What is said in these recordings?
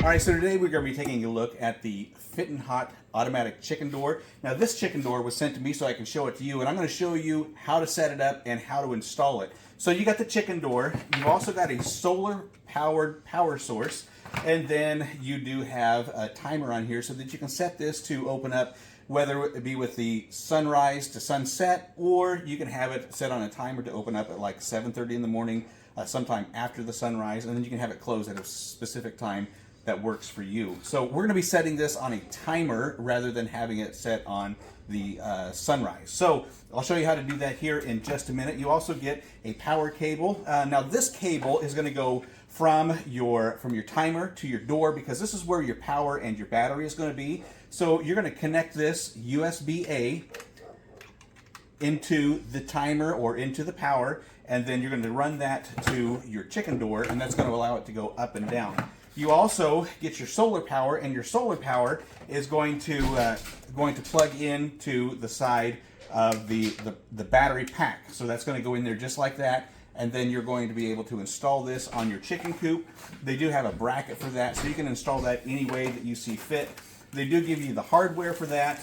All right, so today we're going to be taking a look at the Fitinhot automatic chicken door. Now this chicken door was sent to me so I can show it to you, and I'm going to show you how to set it up and how to install it. So you got the chicken door, you've also got a solar powered power source, and then you do have a timer on here so that you can set this to open up whether it be with the sunrise to sunset, or you can have it set on a timer to open up at like 7:30 in the morning, sometime after the sunrise, and then you can have it close at a specific time that works for you. So we're going to be setting this on a timer rather than having it set on the sunrise. So I'll show you how to do that here in just a minute. You also get a power cable. Now this cable is going to go from your timer to your door, because this is where your power and your battery is going to be. So you're going to connect this USB-A into the timer or into the power, and then you're going to run that to your chicken door, and that's going to allow it to go up and down. You also get your solar power, and your solar power is going to plug into the side of the battery pack. So that's going to go in there just like that, and then you're going to be able to install this on your chicken coop. They do have a bracket for that, so you can install that any way that you see fit. They do give you the hardware for that.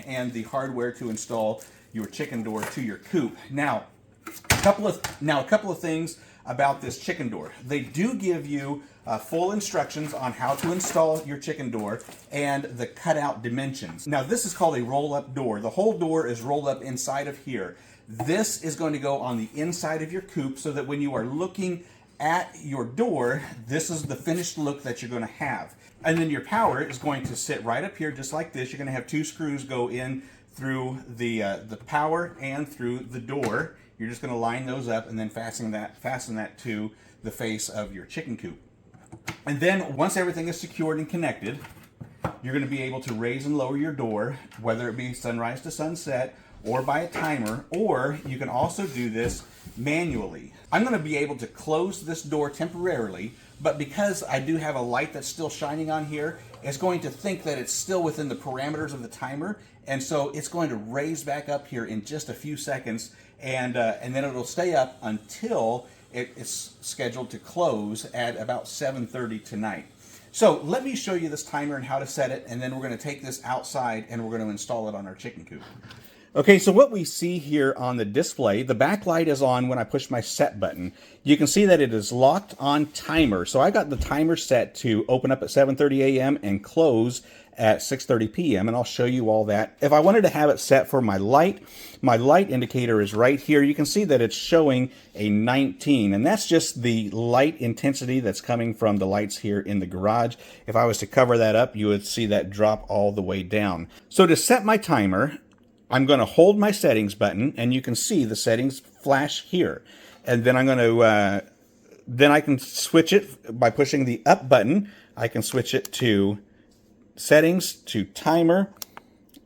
And the hardware to install your chicken door to your coop. Now, a couple of things about this chicken door. They do give you full instructions on how to install your chicken door and the cutout dimensions. Now this is called a roll-up door. The whole door is rolled up inside of here. This is going to go on the inside of your coop so that when you are looking at your door, this is the finished look that you're going to have. And then your power is going to sit right up here just like this. You're going to have two screws go in through the power and through the door. You're just going to line those up and then fasten that to the face of your chicken coop. And then once everything is secured and connected, you're going to be able to raise and lower your door, whether it be sunrise to sunset or by a timer, or you can also do this manually. I'm going to be able to close this door temporarily, but because I do have a light that's still shining on here, it's going to think that it's still within the parameters of the timer, and so it's going to raise back up here in just a few seconds, and then it'll stay up until it is scheduled to close at about 7:30 tonight. So let me show you this timer and how to set it, and then we're going to take this outside and we're going to install it on our chicken coop. Okay, so what we see here on the display, the backlight is on when I push my set button. You can see that it is locked on timer. So I got the timer set to open up at 7:30 a.m. and close at 6:30 p.m. and I'll show you all that. If I wanted to have it set for my light indicator is right here. You can see that it's showing a 19, and that's just the light intensity that's coming from the lights here in the garage. If I was to cover that up, you would see that drop all the way down. So to set my timer, I'm going to hold my settings button, and you can see the settings flash here. And then I'm going to, then I can switch it by pushing the up button. I can switch it to settings, to timer,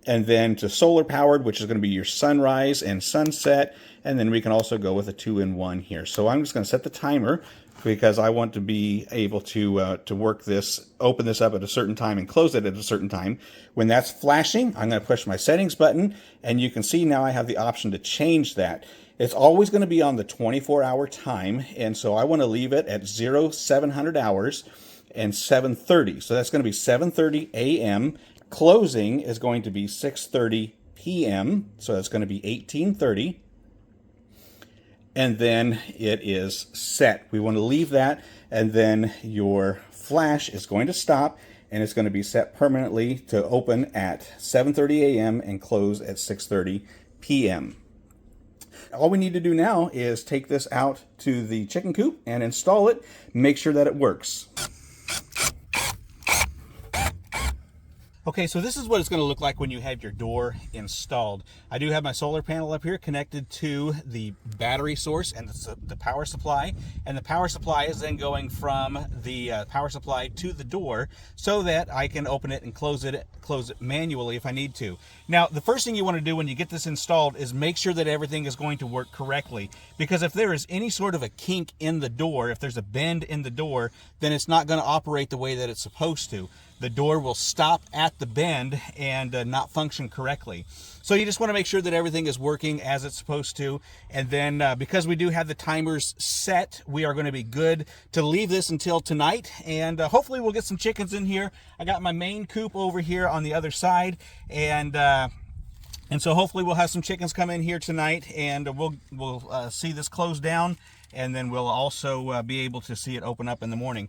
and then to solar powered, which is going to be your sunrise and sunset. And then we can also go with a 2-in-1 here. So I'm just going to set the timer because I want to be able to work this, open this up at a certain time and close it at a certain time. When that's flashing, I'm going to push my settings button, and you can see now I have the option to change that. It's always going to be on the 24-hour time, and so I want to leave it at 0700 hours and 7:30. So that's going to be 7:30 a.m. Closing is going to be 6:30 p.m. So that's going to be 18:30. And then it is set. We want to leave that, and then your flash is going to stop, and it's going to be set permanently to open at 7:30 a.m. and close at 6:30 p.m. All we need to do now is take this out to the chicken coop and install it, make sure that it works. Okay, so this is what it's going to look like when you have your door installed. I do have my solar panel up here connected to the battery source and the power supply. And the power supply is then going from the power supply to the door so that I can open it and close it manually if I need to. Now, the first thing you want to do when you get this installed is make sure that everything is going to work correctly. Because if there is any sort of a kink in the door, if there's a bend in the door, then it's not going to operate the way that it's supposed to. the door will stop at the bend and not function correctly. So you just want to make sure that everything is working as it's supposed to. And then because we do have the timers set, we are going to be good to leave this until tonight. And hopefully we'll get some chickens in here. I got my main coop over here on the other side. And so hopefully we'll have some chickens come in here tonight, and we'll see this close down. And then we'll also be able to see it open up in the morning.